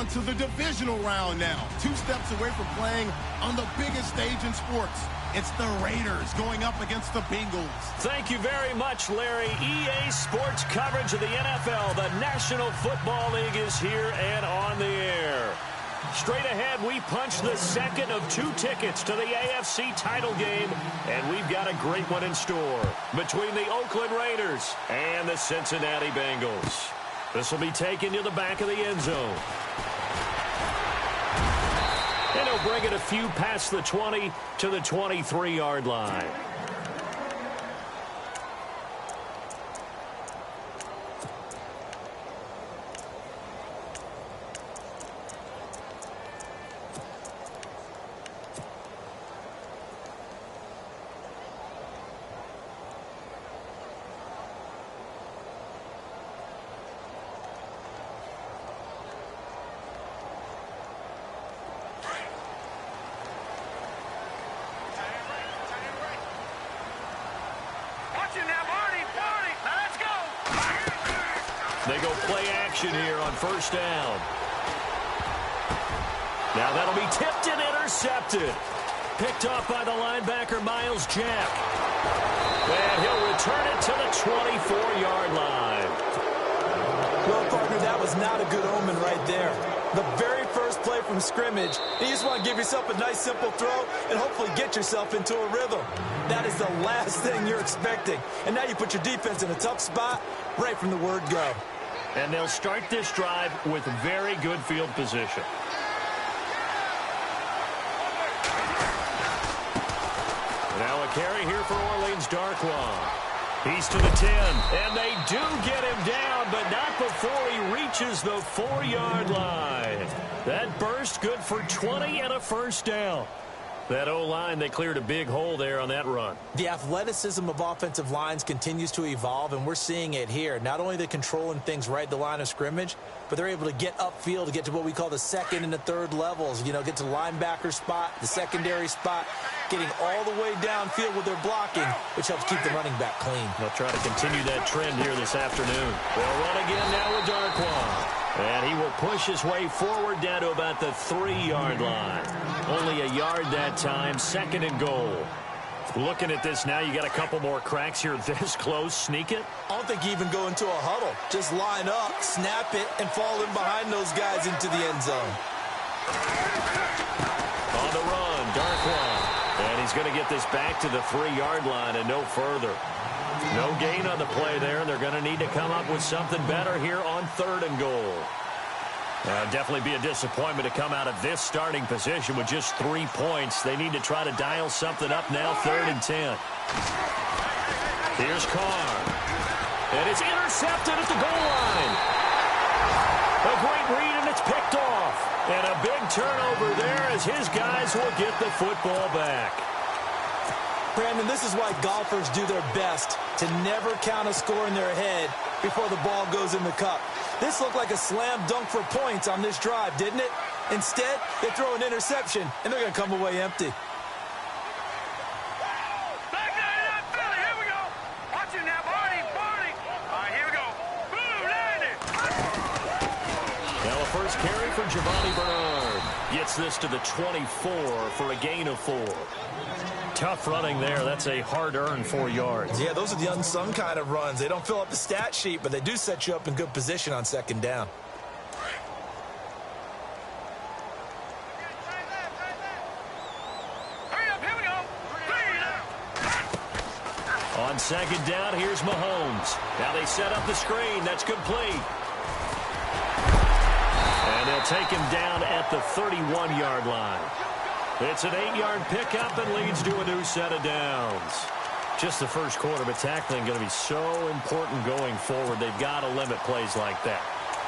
on to the divisional round now. 2 steps away from playing on the biggest stage in sports. It's the Raiders going up against the Bengals. Thank you very much, Larry. EA Sports coverage of the NFL. The National Football League is here and on the air. Straight ahead, we punch the second of 2 tickets to the AFC title game, and we've got a great one in store between the Oakland Raiders and the Cincinnati Bengals. This will be taken to the back of the end zone. And he'll bring it a few past the 20 to the 23-yard line. They go play action here on first down. Now that'll be tipped and intercepted. Picked off by the linebacker, Miles Jack. And he'll return it to the 24-yard line. Well, partner, that was not a good omen right there. The very first play from scrimmage, you just want to give yourself a nice, simple throw and hopefully get yourself into a rhythm. That is the last thing you're expecting. And now you put your defense in a tough spot right from the word go. And they'll start this drive with very good field position. Now a carry here for Orleans Darkwa. He's to the 10, and they do get him down, but not before he reaches the 4-yard line. That burst good for 20 and a first down. That O-line, they cleared a big hole there on that run. The athleticism of offensive lines continues to evolve, and we're seeing it here. Not only are they controlling things right at the line of scrimmage, but they're able to get upfield to get to what we call the second and the third levels. You know, get to the linebacker spot, the secondary spot, getting all the way downfield with their blocking, which helps keep the running back clean. They'll try to continue that trend here this afternoon. They'll run again now with Darkwa. And he will push his way forward down to about the 3-yard line. Only a yard that time, second and goal. Looking at this now, you got a couple more cracks here this close. Sneak it? I don't think you even go into a huddle. Just line up, snap it, and fall in behind those guys into the end zone. On the run, Darkwa. And he's going to get this back to the 3-yard line and no further. No gain on the play there, and they're going to need to come up with something better here on third and goal. Definitely be a disappointment to come out of this starting position with just 3 points. They need to try to dial something up now, third and 10. Here's Carr. And it's intercepted at the goal line. A great read, and it's picked off. And a big turnover there as his guys will get the football back. Brandon, this is why golfers do their best to never count a score in their head before the ball goes in the cup. This looked like a slam dunk for points on this drive, didn't it? Instead, they throw an interception, and they're going to come away empty. Here we go. Watch it now, Barney. All right, here we go. Boom, landed. Now a first carry for Giovanni Bernard. Gets this to the 24 for a gain of 4. Tough running there. That's a hard-earned 4 yards. Yeah, those are the unsung kind of runs. They don't fill up the stat sheet, but they do set you up in good position on second down. Hurry up, here we go. On second down, here's Mahomes. Now they set up the screen. That's complete. And they'll take him down at the 31-yard line. It's an 8-yard pickup and leads to a new set of downs. Just the first quarter, but tackling going to be so important going forward. They've got to limit plays like that.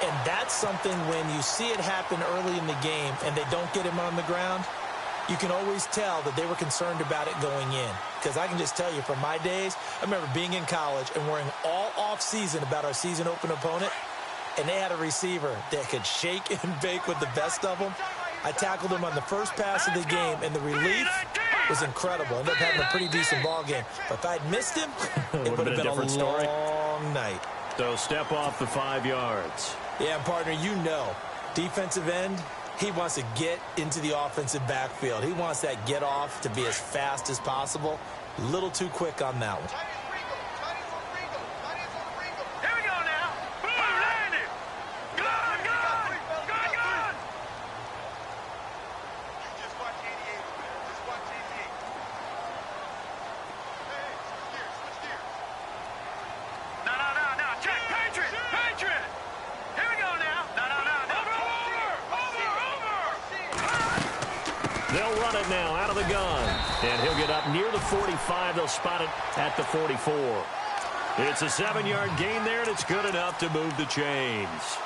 And that's something when you see it happen early in the game and they don't get him on the ground, you can always tell that they were concerned about it going in. Because I can just tell you from my days, I remember being in college and worrying all off-season about our season open opponent, and they had a receiver that could shake and bake with the best of them. I tackled him on the first pass of the game, and the relief was incredible. Ended up having a pretty decent ball game. But if I'd missed him, it would have been a different story. long night. So step off the 5 yards. Yeah, partner, you know, Defensive end, he wants to get into the offensive backfield. He wants that get off to be as fast as possible. A little too quick on that one. Here we go now. Boom, landed. Good. Just watch 88, man. Just watch 88. Hey, switch gears. No. Check, Patriot. Here we go now. No. Over. They'll run it now out of the gun. And he'll get up near the 45. They'll spot it at the 44. It's a 7-yard gain there, and it's good enough to move the chains.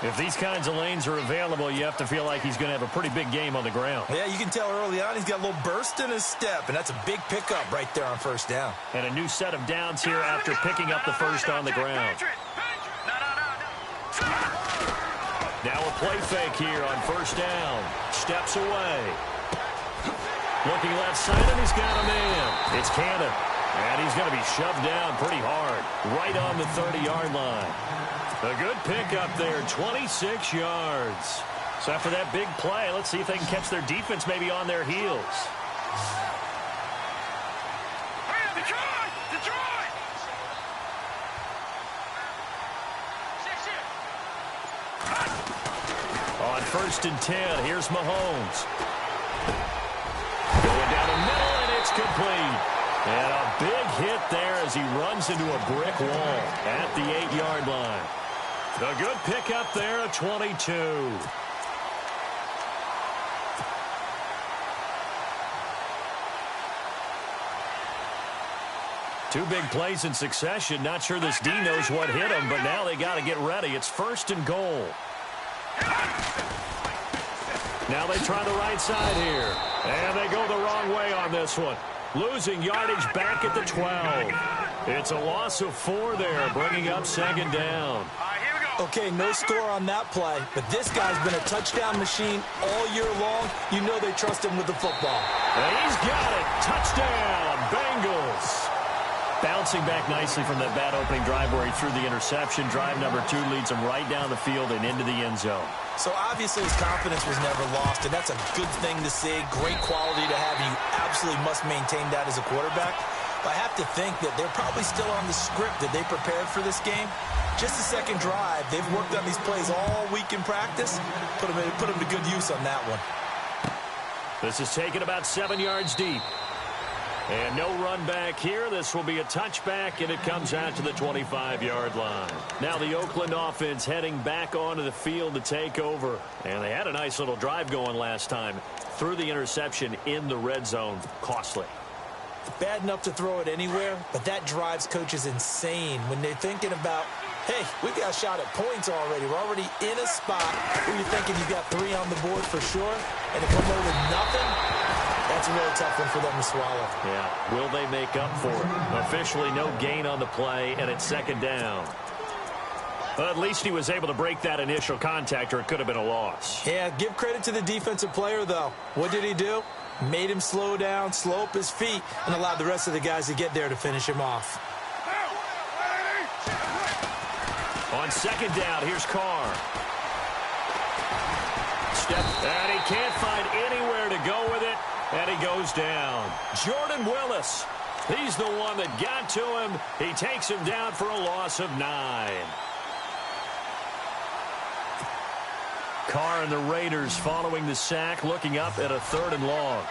If these kinds of lanes are available, you have to feel like he's going to have a pretty big game on the ground. Yeah, you can tell early on he's got a little burst in his step, and that's a big pickup right there on first down. And a new set of downs here after picking up the first on the ground. Now a play fake here on first down. Steps away. Looking left side, and he's got a man. It's Cannon. And he's going to be shoved down pretty hard. Right on the 30-yard line. A good pickup there, 26 yards. So after that big play, let's see if they can catch their defense maybe on their heels. Detroit! On first and 10, here's Mahomes. Going down the middle, and it's complete. And a big hit there as he runs into a brick wall at the 8-yard line. A good pickup there, a 22. Two big plays in succession. Not sure this D knows what hit him, but now they got to get ready. It's first and goal. Now they try the right side here. And they go the wrong way on this one. Losing yardage back at the 12. It's a loss of 4 there, bringing up second down. Okay, no score on that play, but this guy's been a touchdown machine all year long. You know they trust him with the football. And he's got it. Touchdown, Bengals. Bouncing back nicely from that bad opening drive where he threw the interception. Drive number 2 leads him right down the field and into the end zone. So obviously his confidence was never lost, and that's a good thing to see. Great quality to have. You absolutely must maintain that as a quarterback. But I have to think that they're probably still on the script that they prepared for this game. Just the second drive. They've worked on these plays all week in practice. Put them to good use on that one. This is taken about 7 yards deep. And no run back here. This will be a touchback, and it comes out to the 25-yard line. Now the Oakland offense heading back onto the field to take over. And they had a nice little drive going last time. Threw the interception in the red zone. Costly. Bad enough to throw it anywhere, but that drives coaches insane when they're thinking about, hey, we got a shot at points already. We're already in a spot where you're thinking you got 3 on the board for sure, and to come away with nothing, that's a really tough one for them to swallow. Yeah, will they make up for it? Officially no gain on the play, and it's second down. But at least he was able to break that initial contact, or it could have been a loss. Yeah, give credit to the defensive player, though. What did he do? Made him slow down, slow up his feet, and allowed the rest of the guys to get there to finish him off. On second down, here's Carr. And he can't find anywhere to go with it, and he goes down. Jordan Willis, he's the one that got to him. He takes him down for a loss of 9. Carr and the Raiders following the sack, looking up at a 3rd and long.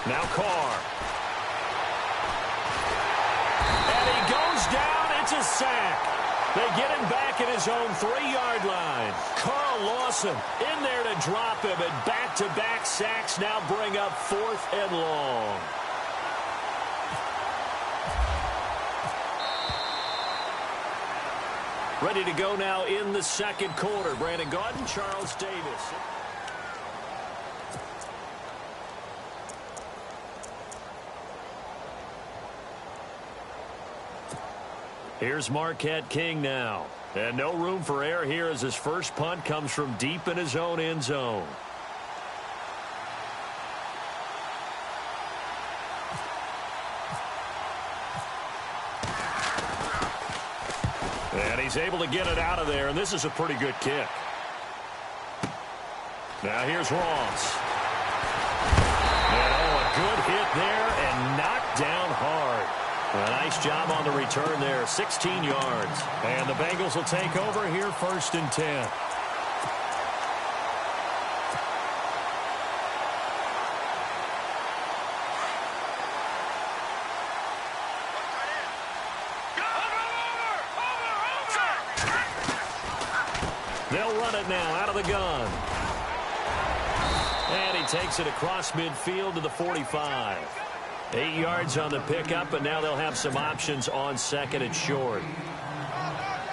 Now Carr. And he goes down. It's a sack. They get him back at his own 3-yard line. Carl Lawson in there to drop him, and back-to-back sacks now bring up 4th and long. Ready to go now in the second quarter. Brandon Gaudin, Charles Davis. Here's Marquette King now. And no room for error here as his first punt comes from deep in his own end zone. And he's able to get it out of there, and this is a pretty good kick. Now here's Ross. And a good hit there and knocked down hard. A nice job on the return there, 16 yards. And the Bengals will take over here, 1st and 10. They'll run it now out of the gun. And he takes it across midfield to the 45. 8 yards on the pickup, and now they'll have some options on 2nd and short.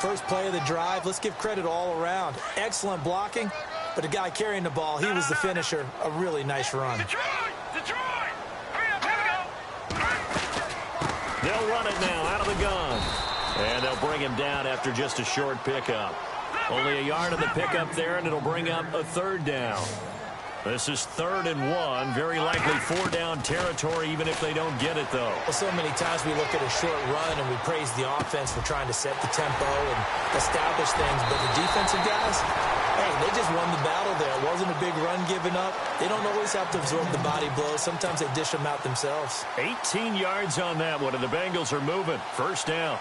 First play of the drive, let's give credit all around. Excellent blocking, but the guy carrying the ball, he was the finisher. A really nice run. Detroit! Hurry up, here we go! They'll run it now out of the gun. And they'll bring him down after just a short pickup. Only a yard of the pickup there, and it'll bring up a 3rd down. This is 3rd and 1. Very likely 4-down territory, even if they don't get it, though. Well, so many times we look at a short run and we praise the offense for trying to set the tempo and establish things. But the defensive guys, hey, they just won the battle there. It wasn't a big run given up. They don't always have to absorb the body blows. Sometimes they dish them out themselves. 18 yards on that one, and the Bengals are moving. 1st down.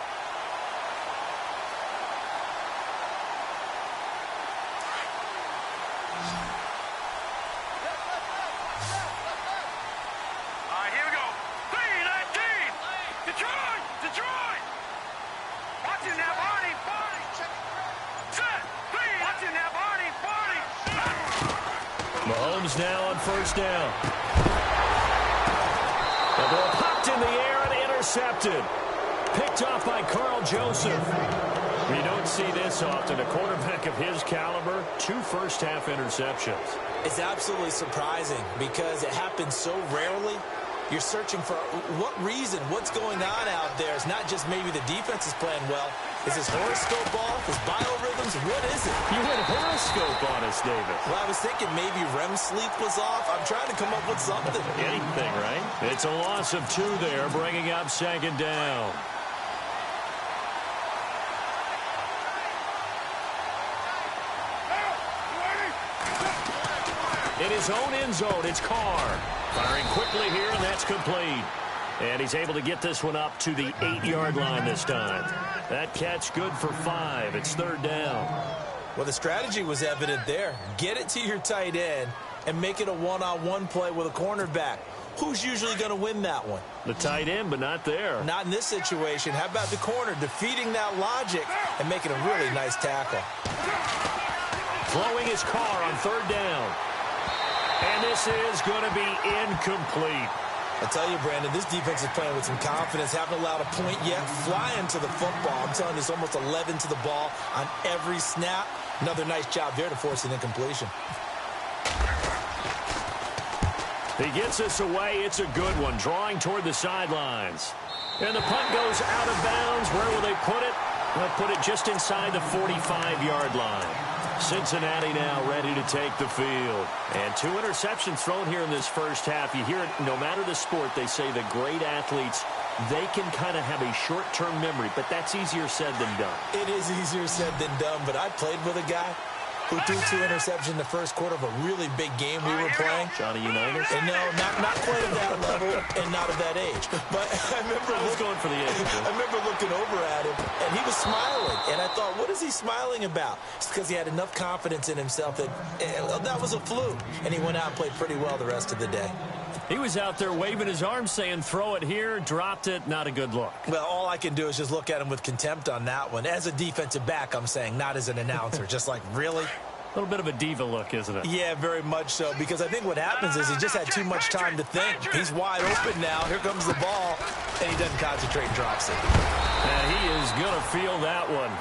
Mahomes now on 1st down. The ball popped in the air and intercepted. Picked off by Carl Joseph. We don't see this often. A quarterback of his caliber, 2 first-half interceptions. It's absolutely surprising because it happens so rarely. You're searching for what reason, what's going on out there. It's not just maybe the defense is playing well. Is his horoscope off? His biorhythms? What is it? You went horoscope on us, David. Well, I was thinking maybe REM sleep was off. I'm trying to come up with something. Anything, right? It's a loss of 2 there, bringing up 2nd down. In his own end zone, it's Carr. Firing quickly here, and that's complete. And he's able to get this one up to the 8-yard line this time. That catch good for 5. It's 3rd down. Well, the strategy was evident there. Get it to your tight end and make it a one-on-one play with a cornerback. Who's usually going to win that one? The tight end, but not there. Not in this situation. How about the corner defeating that logic and making a really nice tackle? Throwing his Carr on 3rd down. And this is going to be incomplete. I tell you, Brandon, this defense is playing with some confidence. Haven't allowed a point yet. Flying to the football. I'm telling you, it's almost 11 to the ball on every snap. Another nice job there to force an incompletion. He gets this away. It's a good one. Drawing toward the sidelines. And the punt goes out of bounds. Where will they put it? They'll put it just inside the 45-yard line. Cincinnati now ready to take the field. And 2 interceptions thrown here in this first half. You hear it, no matter the sport, they say the great athletes, they can kind of have a short-term memory, but that's easier said than done. It is easier said than done, but I played with a guy who threw 2 interceptions in the first quarter of a really big game we were playing. Johnny Unitas? And no, not quite at that level and not at that age. But I remember going for the age. I remember looking over at him, and he was smiling. And I thought, what is he smiling about? It's because he had enough confidence in himself that that was a fluke. And he went out and played pretty well the rest of the day. He was out there waving his arms saying, throw it here, dropped it, not a good look. Well, all I can do is just look at him with contempt on that one. As a defensive back, I'm saying, not as an announcer. Just like, really? A little bit of a diva look, isn't it? Yeah, very much so, because I think what happens is he just had too much time to think. He's wide open now. Here comes the ball, and he doesn't concentrate and drops it. And he is going to feel that one.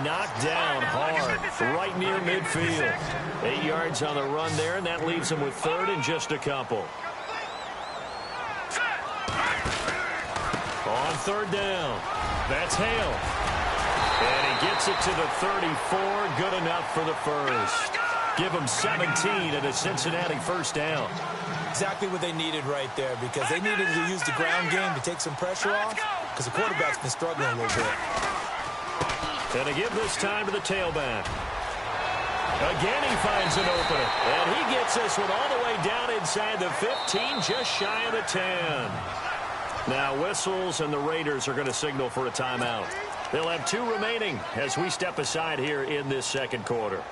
Knocked down hard, right near midfield. 8 yards on the run there, and that leaves him with 3rd and just a couple. On 3rd down, that's Hale. And he gets it to the 34, good enough for the first. Give him 17 and a Cincinnati 1st down. Exactly what they needed right there, because they needed to use the ground game to take some pressure off, because the quarterback's been struggling a little bit. And to give this time to the tailback. Again, he finds an opening. And he gets this one all the way down inside the 15, just shy of the 10. Now whistles, and the Raiders are going to signal for a timeout. They'll have 2 remaining as we step aside here in this second quarter.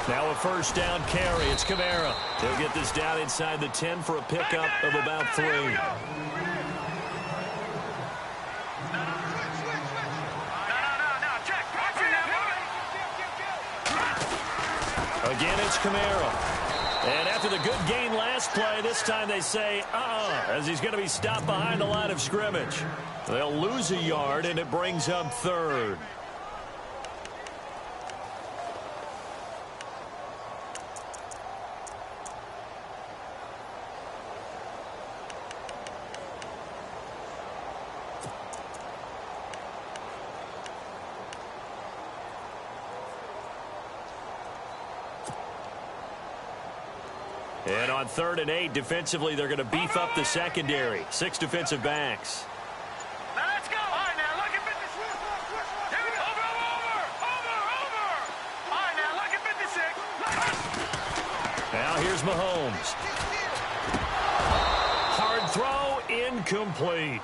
Now a first down carry. It's Kamara. He'll get this down inside the 10 for a pickup of about 3. Again, it's Kamara. And after the good gain last play, this time they say, as he's going to be stopped behind the line of scrimmage. They'll lose a yard, and it brings up 3rd. And on 3rd and 8, defensively, they're going to beef up the secondary. 6 defensive backs. Now let's go. All right, now look at 56. Here we go. Over. All right, now look at 56. Now here's Mahomes. Hard throw, incomplete.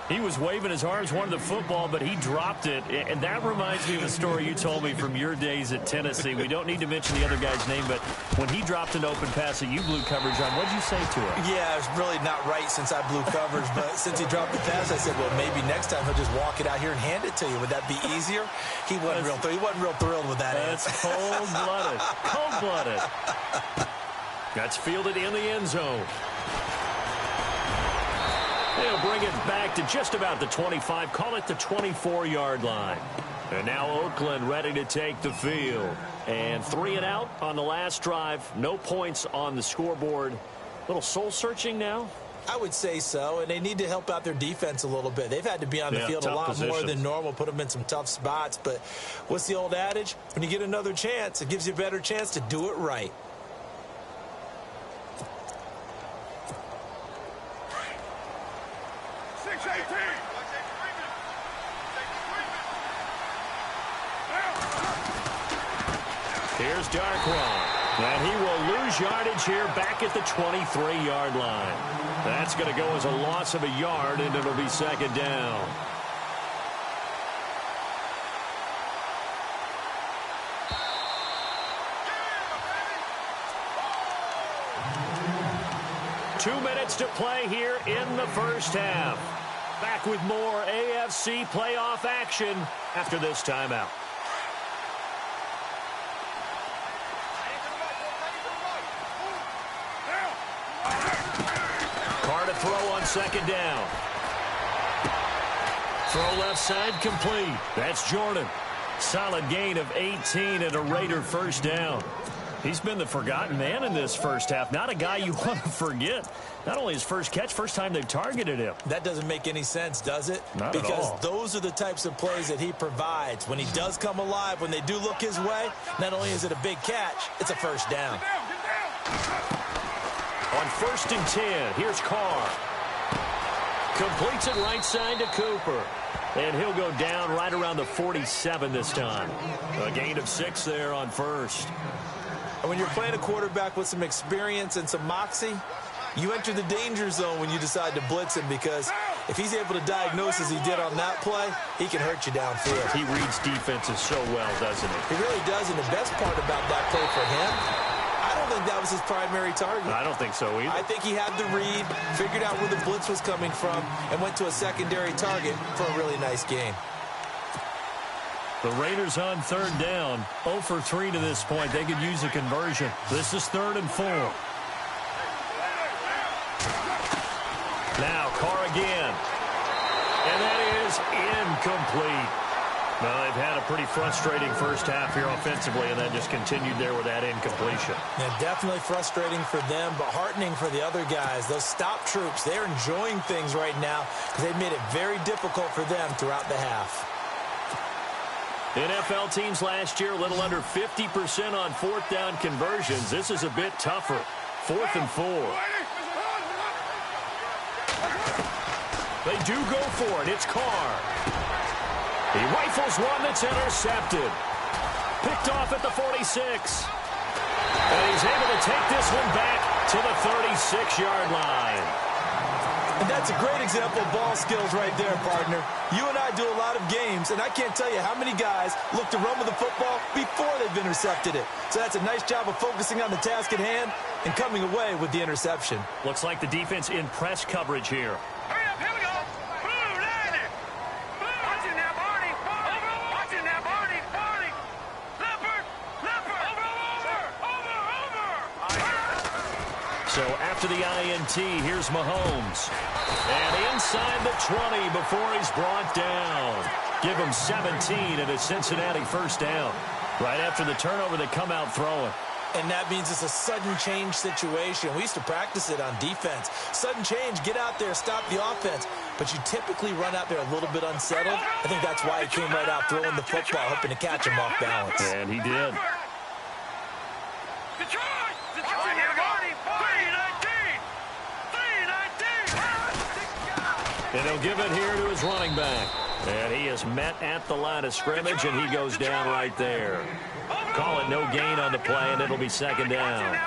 He was waving his arms, wanted the football, but he dropped it. And that reminds me of a story you told me from your days at Tennessee. We don't need to mention the other guy's name, but when he dropped an open pass that you blew coverage on, what did you say to him? Yeah, it's really not right since I blew coverage, but since he dropped the pass, I said, well, maybe next time he'll just walk it out here and hand it to you. Would that be easier? He wasn't real thrilled with that answer. That's cold-blooded. Cold-blooded. That's fielded in the end zone. They'll bring it back to just about the 25, call it the 24-yard line. And now Oakland ready to take the field. And 3 and out on the last drive. No points on the scoreboard. A little soul-searching now? I would say so, and they need to help out their defense a little bit. They've had to be on the field a lot more than normal, put them in some tough spots. But what's the old adage? When you get another chance, it gives you a better chance to do it right. Here's Darkwan. And he will lose yardage here back at the 23-yard line. That's going to go as a loss of a yard, and it'll be second down. Two minutes to play here in the first half. Back with more AFC playoff action after this timeout. Carr to throw on second down. Throw left side complete. That's Jordan. Solid gain of 18 and a Raider first down. He's been the forgotten man in this first half. Not a guy you want to forget. Not only his first catch, first time they've targeted him. That doesn't make any sense, does it? Not at all. Because those are the types of plays that he provides. When he does come alive, when they do look his way, not only is it a big catch, it's a first down. On 1st and 10, here's Carr. Completes it right side to Cooper. And he'll go down right around the 47 this time. A gain of 6 there on 1st. And when you're playing a quarterback with some experience and some moxie, you enter the danger zone when you decide to blitz him, because if he's able to diagnose as he did on that play, he can hurt you downfield. He reads defenses so well, doesn't he? He really does, and the best part about that play for him, I don't think that was his primary target. I don't think so either. I think he had the read, figured out where the blitz was coming from, and went to a secondary target for a really nice gain. The Raiders on 3rd down, 0 for 3 to this point. They could use a conversion. This is 3rd and 4. Now Carr again. And that is incomplete. Well, they've had a pretty frustrating first half here offensively, and then just continued there with that incompletion. Yeah, definitely frustrating for them, but heartening for the other guys. Those stop troops, they're enjoying things right now because they've made it very difficult for them throughout the half. NFL teams last year, a little under 50% on fourth down conversions. This is a bit tougher. 4th and 4. They do go for it. It's Carr. He rifles one that's intercepted. Picked off at the 46. And he's able to take this one back to the 36-yard line. And that's a great example of ball skills right there, partner. You and I do a lot of games, and I can't tell you how many guys look to run with the football before they've intercepted it. So that's a nice job of focusing on the task at hand and coming away with the interception. Looks like the defense in press coverage here. Hurry up, here we go. Blue, 90. Watching now, Barney. Watching now, Barney. Leopard. Over. So after the INT, here's Mahomes. And inside the 20 before he's brought down. Give him 17 and a Cincinnati first down. Right after the turnover, they come out throwing. And that means it's a sudden change situation. We used to practice it on defense. Sudden change, get out there, stop the offense. But you typically run out there a little bit unsettled. I think that's why he came right out throwing the football, hoping to catch him off balance. And he did. And he'll give it here to his running back. And he is met at the line of scrimmage, and he goes down right there. Call it no gain on the play, and it'll be second down.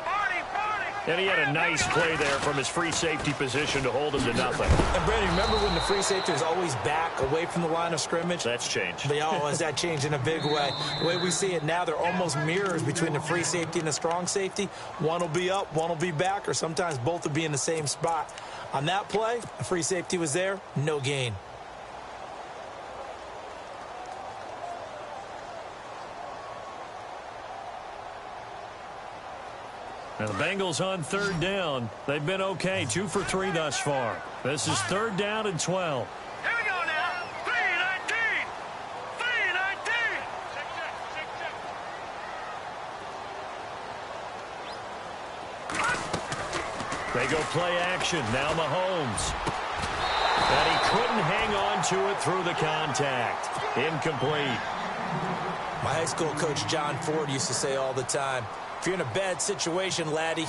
And he had a nice play there from his free safety position to hold him to nothing. And, Brandon, remember when the free safety was always back away from the line of scrimmage? That's changed. But, has that changed in a big way? The way we see it now, they're almost mirrors between the free safety and the strong safety. One will be up, one will be back, or sometimes both will be in the same spot. On that play, the free safety was there, no gain. Now the Bengals on third down. They've been okay, 2 for 3 thus far. This is third down and 12. Here we go now. 3-19. 3-19. They go play action. Now Mahomes. And he couldn't hang on to it through the contact. Incomplete. My high school coach, John Ford, used to say all the time, if you're in a bad situation, laddie,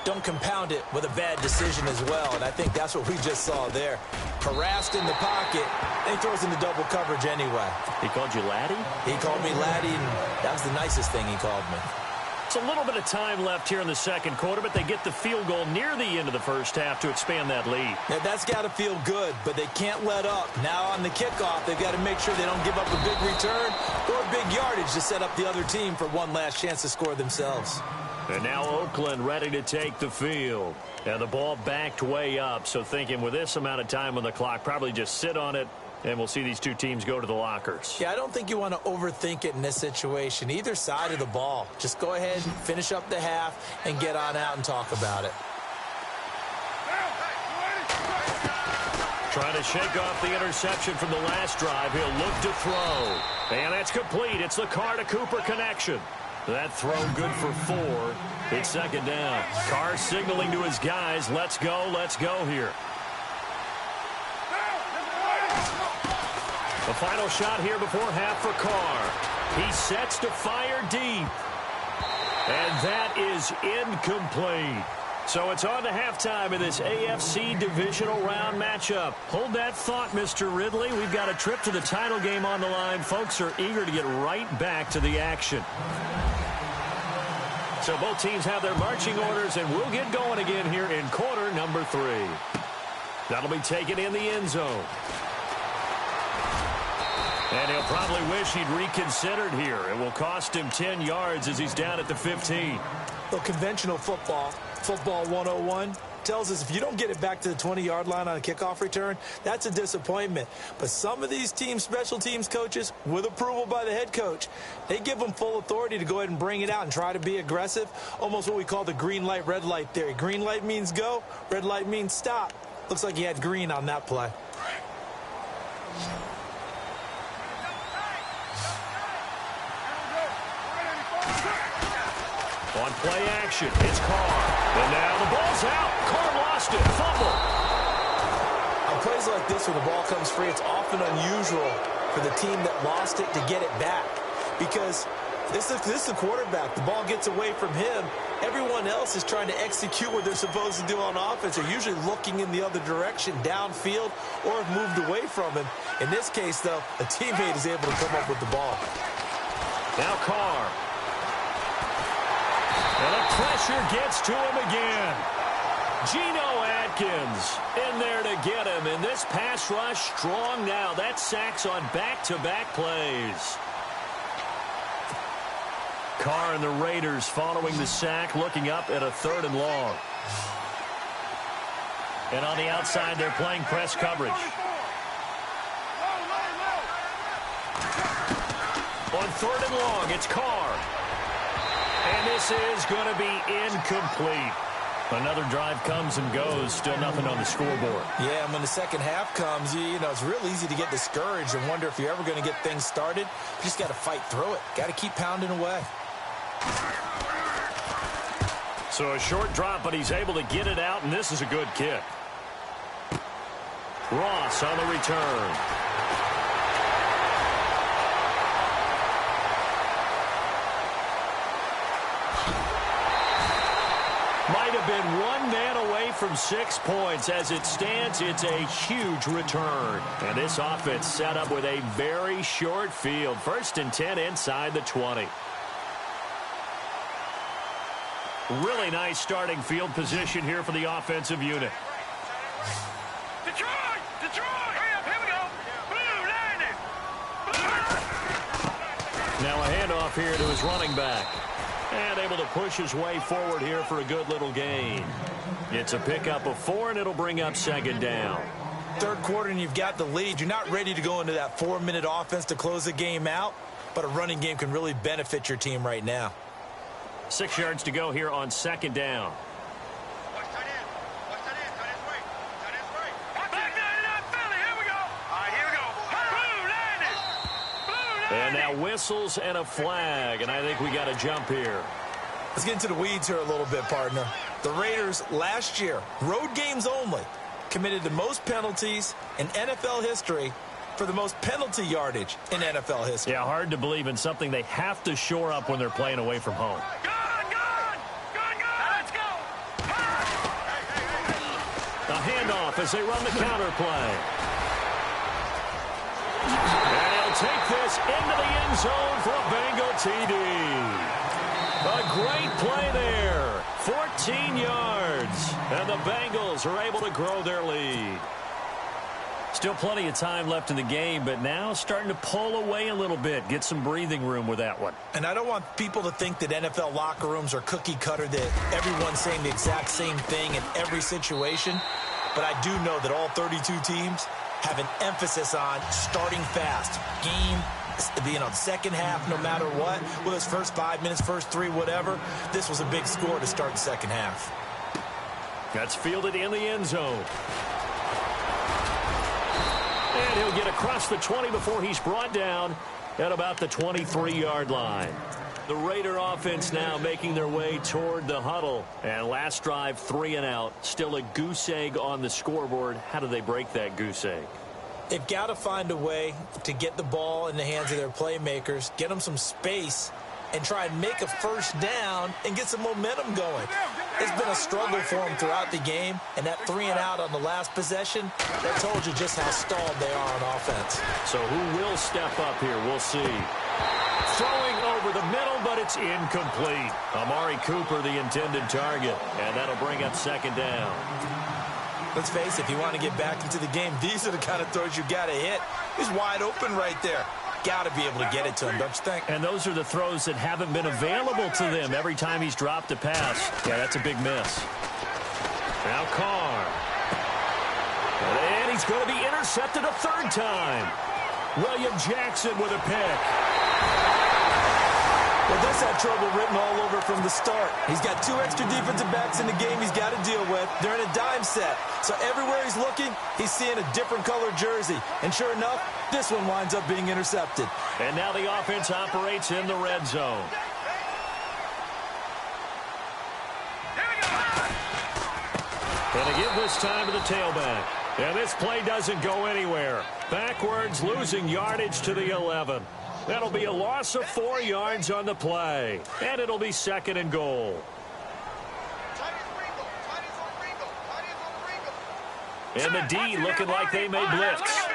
don't compound it with a bad decision as well. And I think that's what we just saw there. Harassed in the pocket, and he throws into double coverage anyway. He called you laddie? He called me laddie, and that was the nicest thing he called me. It's a little bit of time left here in the second quarter, but they get the field goal near the end of the first half to expand that lead. Now, that's got to feel good, but they can't let up. Now on the kickoff, they've got to make sure they don't give up a big return or big yardage to set up the other team for one last chance to score themselves. And now Oakland ready to take the field. And the ball backed way up, so thinking with this amount of time on the clock, probably just sit on it, and we'll see these two teams go to the lockers. Yeah, I don't think you want to overthink it in this situation. Either side of the ball. Just go ahead and finish up the half and get on out and talk about it. Trying to shake off the interception from the last drive. He'll look to throw. And that's complete. It's the Carr to Cooper connection. That throw good for 4. It's second down. Carr signaling to his guys, let's go here. The final shot here before half for Carr. He sets to fire deep. And that is incomplete. So it's on to halftime in this AFC divisional round matchup. Hold that thought, Mr. Ridley. We've got a trip to the title game on the line. Folks are eager to get right back to the action. So both teams have their marching orders, and we'll get going again here in quarter number 3. That'll be taken in the end zone. And he'll probably wish he'd reconsidered here. It will cost him 10 yards as he's down at the 15. Well, conventional football 101, tells us if you don't get it back to the 20-yard line on a kickoff return, that's a disappointment. But some of these teams, special teams coaches, with approval by the head coach, they give them full authority to go ahead and bring it out and try to be aggressive, almost what we call the green light, red light theory. Green light means go, red light means stop. Looks like he had green on that play. On play action, it's Carr. And now the ball's out. Carr lost it. Fumble. On plays like this, when the ball comes free, it's often unusual for the team that lost it to get it back. Because this is the quarterback. The ball gets away from him. Everyone else is trying to execute what they're supposed to do on offense. They're usually looking in the other direction, downfield, or have moved away from him. In this case, though, a teammate is able to come up with the ball. Now Carr. And the pressure gets to him again. Geno Atkins in there to get him. And this pass rush strong now. That's sacks on back-to-back plays. Carr and the Raiders following the sack, looking up at a 3rd and long. And on the outside, they're playing press coverage. On 3rd and long, it's Carr. And this is going to be incomplete. Another drive comes and goes. Still nothing on the scoreboard. Yeah, and when the second half comes, you know, it's real easy to get discouraged and wonder if you're ever going to get things started. You just got to fight through it. Got to keep pounding away. So a short drop, but he's able to get it out, and this is a good kick. Ross on the return. Might have been one man away from 6 points. As it stands, it's a huge return. And this offense set up with a very short field. 1st and 10 inside the 20. Really nice starting field position here for the offensive unit. Detroit! Detroit! Hurry up, here we go! Blue, landing! Now a handoff here to his running back. And able to push his way forward here for a good little gain. It's a pickup of 4, and it'll bring up 2nd down. 3rd quarter, and you've got the lead. You're not ready to go into that 4-minute offense to close the game out, but a running game can really benefit your team right now. 6 yards to go here on 2nd down. Watch that in. Watch that in. That is right. That is right. Back down to that Philly. Here we go. All right, here we go. Blue, landing! Blue, And landing! now whistles and a flag, and I think we got a jump here. Let's get into the weeds here a little bit, partner. The Raiders last year, road games only, committed the most penalties in NFL history for the most penalty yardage in NFL history. Yeah, hard to believe in something they have to shore up when they're playing away from home. Let's go! A handoff as they run the counter play. And he'll take this into the end zone for a Bengal TD. A great play there. 14 yards. And the Bengals are able to grow their lead. Still plenty of time left in the game, but now starting to pull away a little bit. Get some breathing room with that one. And I don't want people to think that NFL locker rooms are cookie cutter, that everyone's saying the exact same thing in every situation. But I do know that all 32 teams have an emphasis on starting fast. Game, the second half, no matter what. Whether it's first 5 minutes, first 3, whatever. This was a big score to start the second half. That's fielded in the end zone. And he'll get across the 20 before he's brought down at about the 23-yard line. The Raider offense now making their way toward the huddle. And last drive, 3 and out. Still a goose egg on the scoreboard. How do they break that goose egg? They've got to find a way to get the ball in the hands of their playmakers, get them some space, and try and make a first down and get some momentum going. It's been a struggle for them throughout the game, and that 3 and out on the last possession, that told you just how stalled they are on offense. So who will step up here? We'll see. Throwing over the middle, but it's incomplete. Amari Cooper, the intended target, and that'll bring up 2nd down. Let's face it, if you want to get back into the game, these are the kind of throws you got to hit. He's wide open right there. Got to be able to get it to him, don't you think? And those are the throws that haven't been available to them every time he's dropped a pass. Yeah, that's a big miss. Now Carr. And he's going to be intercepted a 3rd time. William Jackson with a pick. Well, this had trouble written all over from the start. He's got 2 extra defensive backs in the game he's got to deal with. They're in a dime set. So everywhere he's looking, he's seeing a different color jersey. And sure enough, this one winds up being intercepted. And now the offense operates in the red zone. And they give this time to the tailback. And this play doesn't go anywhere. Backwards, losing yardage to the 11. That'll be a loss of 4 yards on the play. And it'll be 2nd and goal. And the D looking like they may blitz.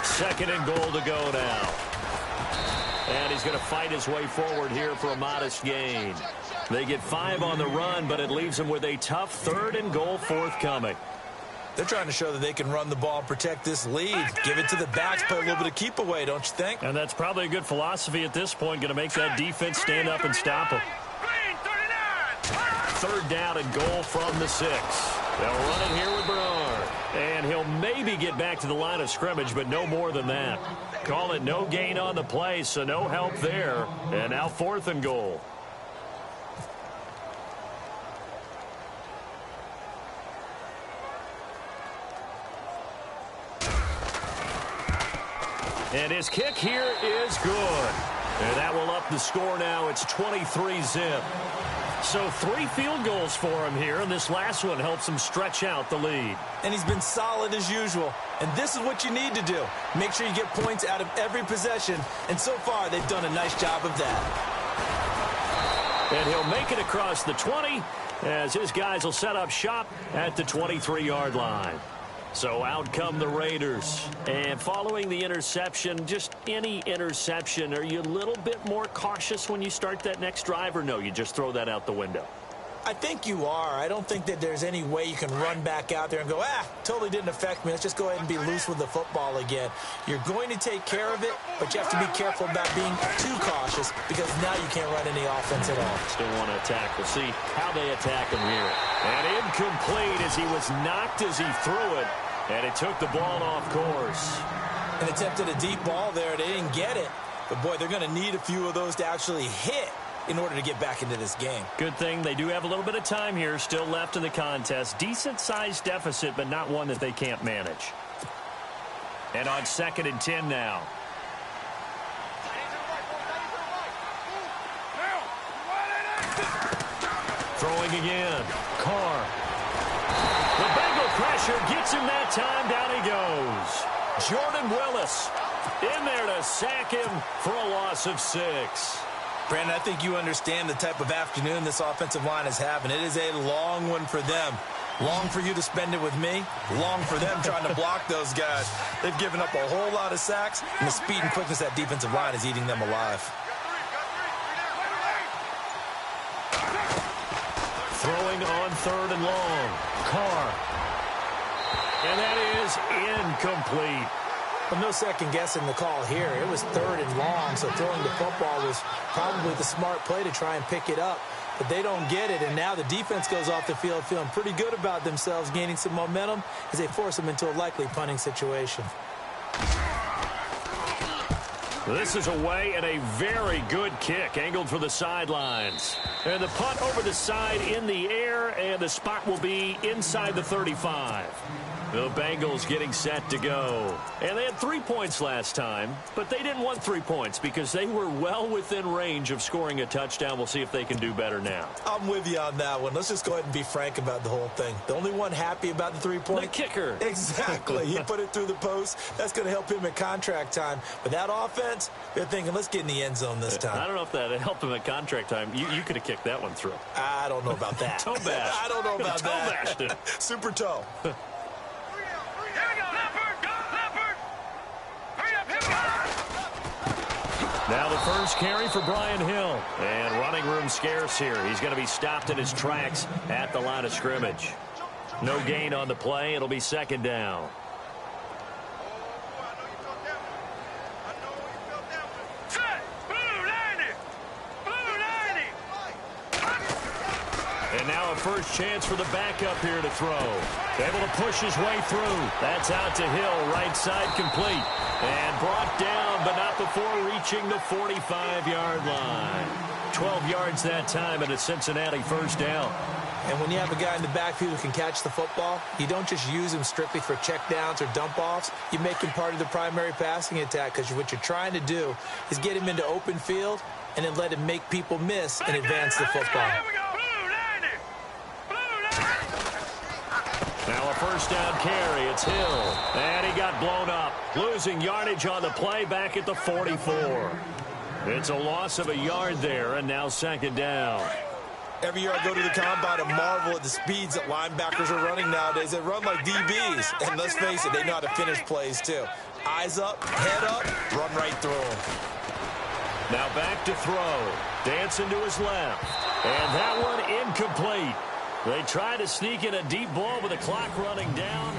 2nd and goal to go now. And he's going to fight his way forward here for a modest gain. They get 5 on the run, but it leaves them with a tough 3rd and goal forthcoming. They're trying to show that they can run the ball and protect this lead. Give it to the backs, play a little bit of keep away, don't you think? And that's probably a good philosophy at this point, going to make that defense stand up and stop them. 3rd down and goal from the 6. They'll run it here with Bernard. And he'll maybe get back to the line of scrimmage, but no more than that. Call it no gain on the play, so no help there. And now 4th and goal. And his kick here is good. And that will up the score now. It's 23-zip. So 3 field goals for him here, and this last one helps him stretch out the lead. And he's been solid as usual. And this is what you need to do. Make sure you get points out of every possession. And so far, they've done a nice job of that. And he'll make it across the 20 as his guys will set up shop at the 23-yard line. So out come the Raiders. And following the interception, just any interception, are you a little bit more cautious when you start that next drive, or no, you just throw that out the window? I think you are. I don't think that there's any way you can run back out there and go, totally didn't affect me. Let's just go ahead and be loose with the football again. You're going to take care of it, but you have to be careful about being too cautious because now you can't run any offense at all. Still want to attack. We'll see how they attack him here. And incomplete as he was knocked as he threw it, and it took the ball off course. And attempted a deep ball there. They didn't get it. But, boy, they're going to need a few of those to actually hit in order to get back into this game. Good thing they do have a little bit of time here still left in the contest. Decent-sized deficit, but not one that they can't manage. And on 2nd and 10 now. Throwing again. Carr. The Bengal pressure gets him that time. Down he goes. Jordan Willis in there to sack him for a loss of 6. Brandon, I think you understand the type of afternoon this offensive line is having. It is a long one for them. Long for you to spend it with me. Long for them trying to block those guys. They've given up a whole lot of sacks, and the speed and quickness of that defensive line is eating them alive. Throwing on 3rd and long. Carr. And that is incomplete. Well, no second guessing the call here. It was 3rd and long, so throwing the football was probably the smart play to try and pick it up. But they don't get it, and now the defense goes off the field feeling pretty good about themselves, gaining some momentum as they force them into a likely punting situation. This is away and a very good kick, angled for the sidelines. And the punt over the side in the air, and the spot will be inside the 35. The Bengals getting set to go. And they had 3 points last time, but they didn't want 3 points because they were well within range of scoring a touchdown. We'll see if they can do better now. I'm with you on that one. Let's just go ahead and be frank about the whole thing. The only one happy about the 3-point? The kicker. Exactly. He put it through the post. That's going to help him at contract time. But that offense, they're thinking, let's get in the end zone this time. I don't know if that helped him at contract time. You could have kicked that one through. I don't know about that. Toe bash. I don't know about that. Toe bashed it. Super toe. Now the first carry for Brian Hill. And running room scarce here. He's going to be stopped in his tracks at the line of scrimmage. No gain on the play. It'll be 2nd down. And now a first chance for the backup here to throw. Able to push his way through. That's out to Hill. Right side complete. And brought down, but not before reaching the 45-yard line. 12 yards that time and a Cincinnati first down. And when you have a guy in the backfield who can catch the football, you don't just use him strictly for checkdowns or dump-offs. You make him part of the primary passing attack because what you're trying to do is get him into open field and then let him make people miss and advance the football. first down carry. It's Hill. And he got blown up. Losing yardage on the play back at the 44. It's a loss of a yard there, and now second down. Every year I go to the combine and marvel at the speeds that linebackers are running nowadays. They run like DBs. And let's face it, they know how to finish plays too. Eyes up, head up, run right through them. Now back to throw. Dancing to his left. And that one incomplete. They try to sneak in a deep ball with the clock running down.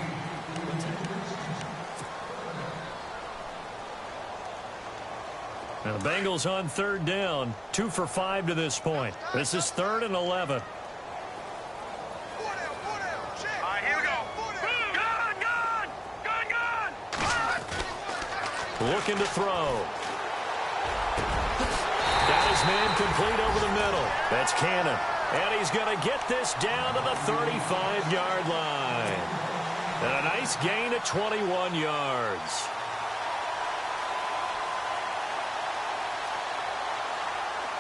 And the Bengals on third down. 2 for 5 to this point. This is 3rd and 11. Here we go. Gun. Looking to throw. Got his man complete over the middle. That's Cannon. And he's going to get this down to the 35-yard line. And a nice gain of 21 yards.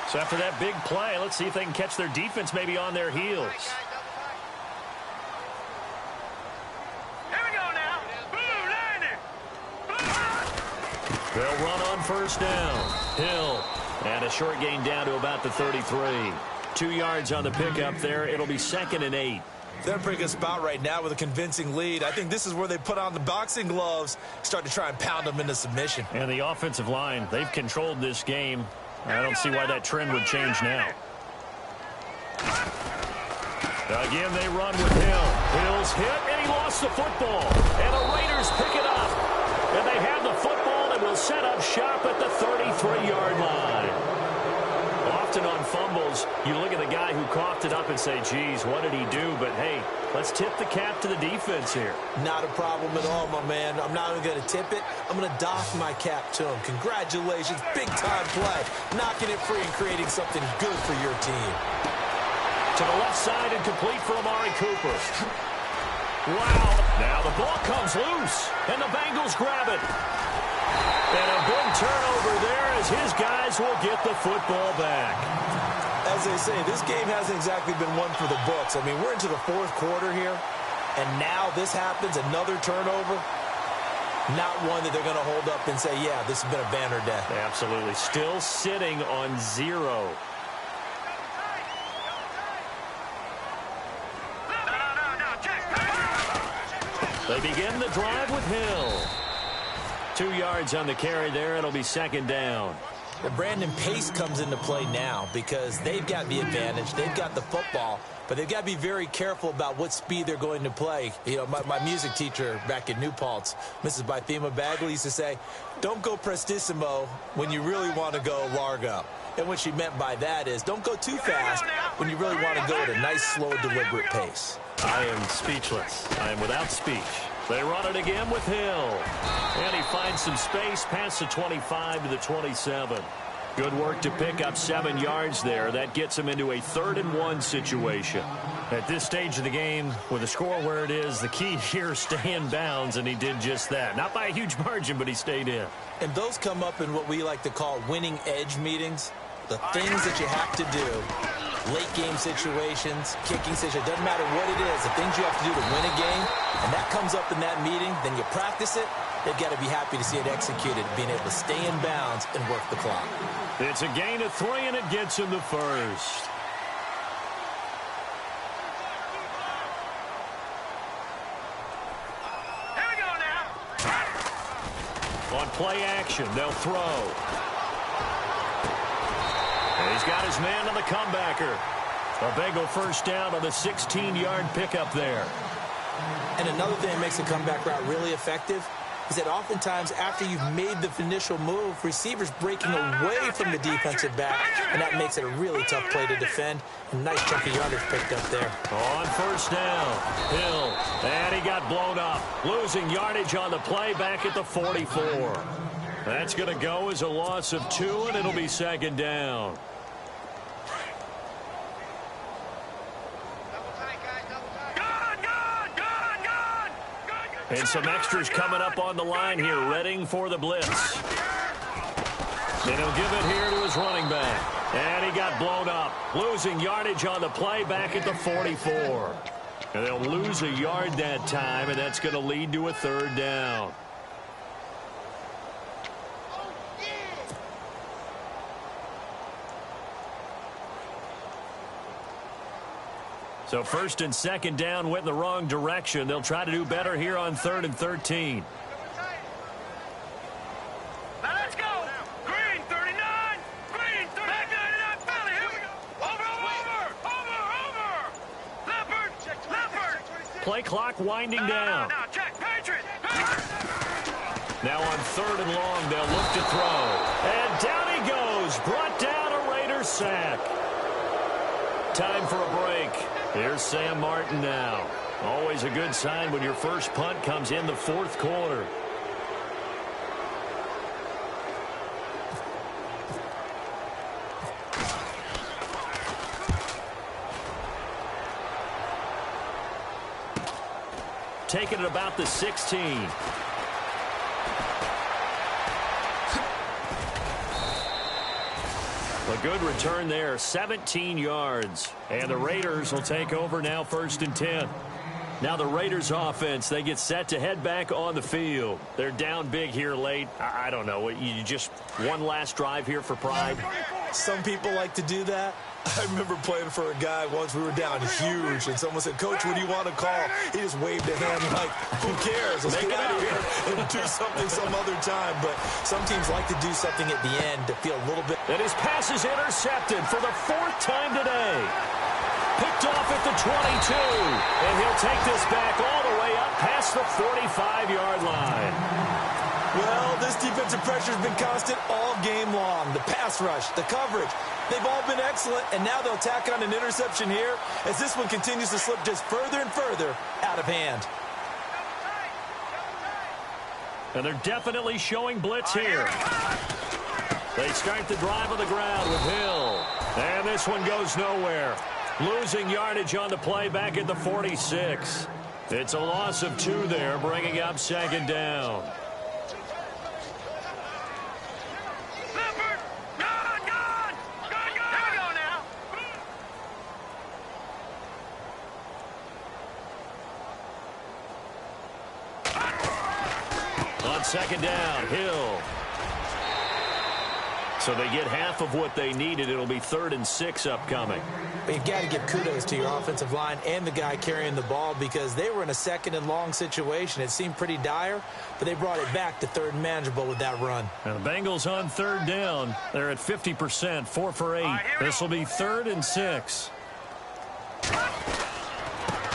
So after that big play, let's see if they can catch their defense maybe on their heels. Here we go now. They'll run on first down. Hill. And a short gain down to about the 33. 2 yards on the pickup there. It'll be 2nd and 8. They're in a pretty good spot right now with a convincing lead. I think this is where they put on the boxing gloves, start to try and pound them into submission. And the offensive line, they've controlled this game. I don't see why that trend would change now. Again, they run with Hill. Hill's hit, and he lost the football. And the Raiders pick it up. And they have the football and will set up shop at the 33-yard line. Often on fumbles, you look at the guy who coughed it up and say, geez, what did he do? But, hey, let's tip the cap to the defense here. Not a problem at all, my man. I'm not even going to tip it. I'm going to doff my cap to him. Congratulations. Big-time play. Knocking it free and creating something good for your team. To the left side and complete for Amari Cooper. Wow. Now the ball comes loose, and the Bengals grab it. And a big turnover there as his guys will get the football back. As they say, this game hasn't exactly been one for the books. I mean, we're into the 4th quarter here, and now this happens, another turnover. Not one that they're going to hold up and say, yeah, this has been a banner day. Absolutely. Still sitting on 0. They begin the drive with Hill. 2 yards on the carry there. It'll be 2nd down. Well, Brandon, pace comes into play now because they've got the advantage. They've got the football, but they've got to be very careful about what speed they're going to play. You know, my music teacher back in New Paltz, Mrs. Bythema Bagley, used to say, don't go prestissimo when you really want to go largo. And what she meant by that is don't go too fast when you really want to go at a nice, slow, deliberate pace. I am speechless. I am without speech. They run it again with Hill. And he finds some space past the 25 to the 27. Good work to pick up 7 yards there. That gets him into a 3rd and 1 situation. At this stage of the game, with the score where it is, the key here is stay in bounds, and he did just that. Not by a huge margin, but he stayed in. And those come up in what we like to call winning edge meetings. The things that you have to do, late game situations, kicking situations, doesn't matter what it is, the things you have to do to win a game, and that comes up in that meeting, then you practice it, they've got to be happy to see it executed, being able to stay in bounds and work the clock. It's a gain of 3, and it gets him the first. Here we go now. On play action, they'll throw. And he's got his man on the comebacker. A Bengal first down on the 16-yard pickup there. And another thing that makes the comeback route really effective is that oftentimes after you've made the initial move, receivers breaking away from the defensive back, and that makes it a really tough play to defend. A nice chunk of yardage picked up there. On first down, Hill, and he got blown up. Losing yardage on the play back at the 44. That's going to go as a loss of 2, and it'll be 2nd down. And some extras coming up on the line here, readying for the blitz. And he'll give it here to his running back. And he got blown up. Losing yardage on the play back at the 44. And they'll lose a yard that time, and that's going to lead to a third down. So first and second down went in the wrong direction. They'll try to do better here on 3rd and 13. Now let's go. Green 39. Green 39. Philly. Here we go. Over. Leopard. Play clock winding down. Now check. Patriot. Now on 3rd and long, they'll look to throw. And down he goes. Brought down a Raiders sack. Time for a break. Here's Sam Martin now. Always a good sign when your first punt comes in the 4th quarter. Taking it about the 16. A good return there, 17 yards. And the Raiders will take over now 1st and 10. Now the Raiders offense, they get set to head back on the field. They're down big here late. I don't know. You just one last drive here for pride. Some people like to do that. I remember playing for a guy once. We were down huge, and someone said, "Coach, what do you want to call?" He just waved a hand like, "Who cares? Let's get out of here and do something some other time." But some teams like to do something at the end to feel a little bit. And his pass is intercepted for the 4th time today. Picked off at the 22, and he'll take this back all the way up past the 45-yard line. Well, this defensive pressure has been constant all game long. The pass rush, the coverage, they've all been excellent, and now they'll tack on an interception here as this one continues to slip just further and further out of hand. And they're definitely showing blitz here. They start the drive on the ground with Hill. And this one goes nowhere. Losing yardage on the play back at the 46. It's a loss of 2 there, bringing up 2nd down. On 2nd down, Hill. So they get half of what they needed. It'll be 3rd and 6 upcoming. But you've got to give kudos to your offensive line and the guy carrying the ball because they were in a 2nd and long situation. It seemed pretty dire, but they brought it back to 3rd and manageable with that run. And the Bengals on 3rd down. They're at 50%, 4 for 8. This will be 3rd and 6.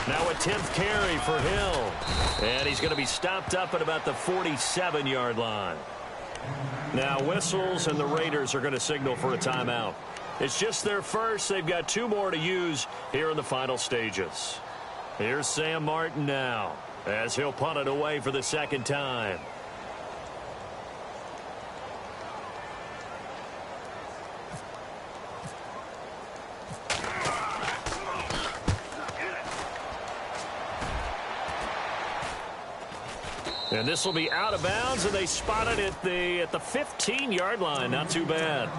Now a 10th carry for Hill. And he's going to be stopped up at about the 47-yard line. Now whistles, and the Raiders are going to signal for a timeout. It's just their first. They've got 2 more to use here in the final stages. Here's Sam Martin now as he'll punt it away for the 2nd time. And this will be out of bounds, and they spot it at the 15-yard line. Not too bad.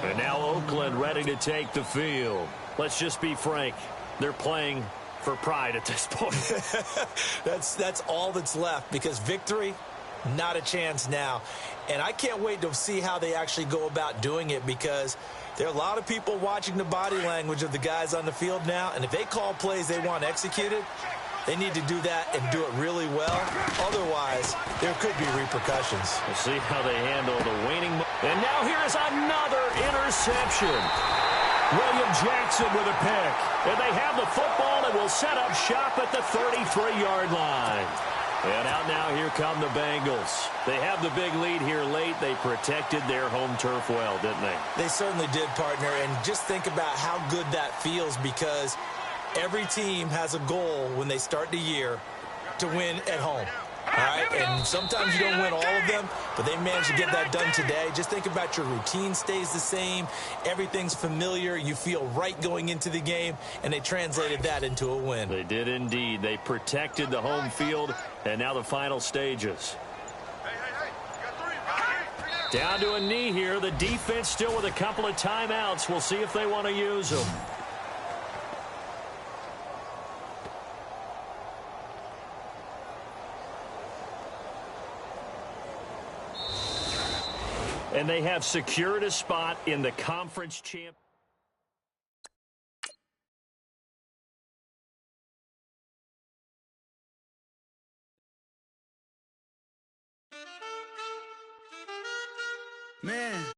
And now Oakland ready to take the field. Let's just be frank. They're playing for pride at this point. That's all that's left because victory, not a chance now. And I can't wait to see how they actually go about doing it because there are a lot of people watching the body language of the guys on the field now. And if they call plays they want executed, they need to do that and do it really well. Otherwise, there could be repercussions. We'll see how they handle the waning. And now here is another interception. William Jackson with a pick. And they have the football and will set up shop at the 33-yard line. And out now, here come the Bengals. They have the big lead here late. They protected their home turf well, didn't they? They certainly did, partner. And just think about how good that feels because every team has a goal when they start the year to win at home. All right, and sometimes you don't win all of them, but they managed to get that done today. Just think about your routine stays the same. Everything's familiar. You feel right going into the game, and they translated that into a win. They did indeed. They protected the home field, and now the final stages. Down to a knee here. The defense still with a couple of timeouts. We'll see if they want to use them. And they have secured a spot in the conference champ. Man.